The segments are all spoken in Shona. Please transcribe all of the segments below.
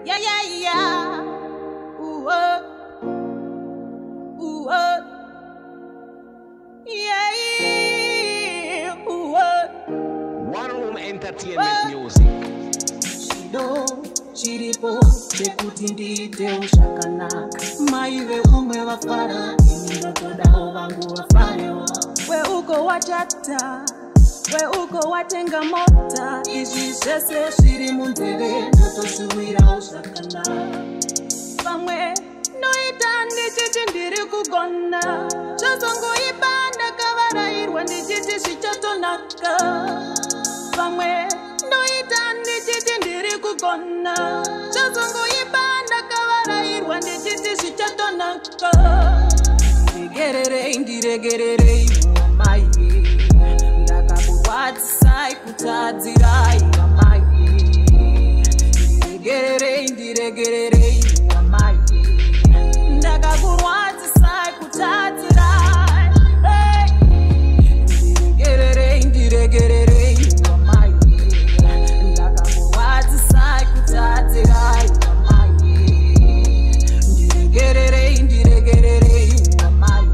Yeah, yeah, yeah. Ooh, ooh, yeah, ooh, One Room Entertainment Music. Shido, shiripo, dekutindite ushakanaka. Maiwe umwe wafara, indotoda ovangu wafarewa. We uko watata, we uko watenga mota. Izi sese shiri mundere, ndoto shuwira ushakanaka. Pamwe, noita ndichiti ndiri kugona. Chazongo ibanda kavara irwa ndichiti shichatonaka. Pamwe, noita ndichiti ndiri kugona. Chazongo ibanda kavara irwa ndichiti shichatonaka. Ndiregerere, ndiregerere, mai. Ndakakurwadzisai kutadzirai, mai. Ndiregerere, ndiregerere, mai. Ndakakurwadzisai kutadzirai, ndiregerere, ndiregerere, mai. Ndakakurwadzisai kutadzirai, mai. Ndiregerere, ndiregerere, mai.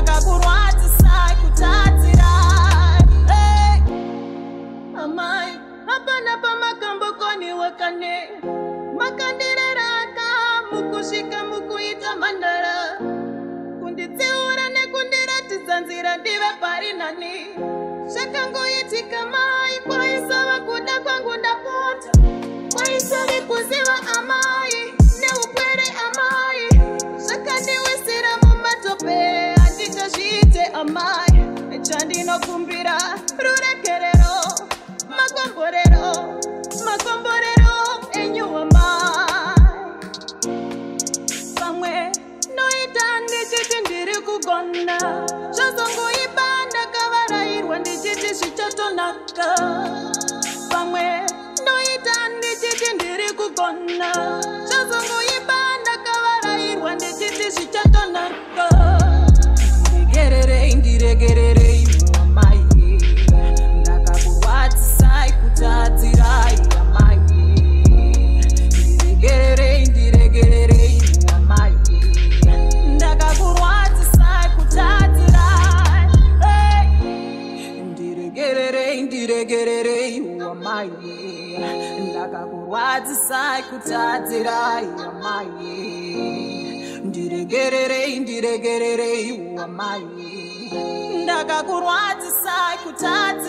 Ndakakurwadzisai kutadzirai, amai. Hapana pamakambo koni wakane. Makandireraka mukushika mukuita mandara. Kunditsiura nekundiratidza nzira ndive pari nani. Zvakangoitika mai, kwaisava kuda kwangu ndapota. Kwaisavi kuziva amai, neupwere amai. Zvakandiwisira mumatope, handitozviite amai. Chandinokumbira rurekerero, makomborero, makomborero enyu amai. Pamwe, noita ndichiti ndiri kugona. Chazongo ibanda kavara irwa ndichiti shichatonaka. Pamwe, noita ndichiti ndiri kugona. Chazongo ibanda kavara irwa ndichiti shichatonaka. Ndiregerere, ndiregerere, mai. Ndakakurwadzisai kutadzirai, mai. Ndiregerere, ndiregerere, mai. Ndakakurwadzisai kutadzirai, ndiregerere, ndiregerere, mai. Ndakakurwadzisai kutadzirai, mai. Ndiregerere, ndiregerere, mai. Ndakakurwadzisai kutadzirai.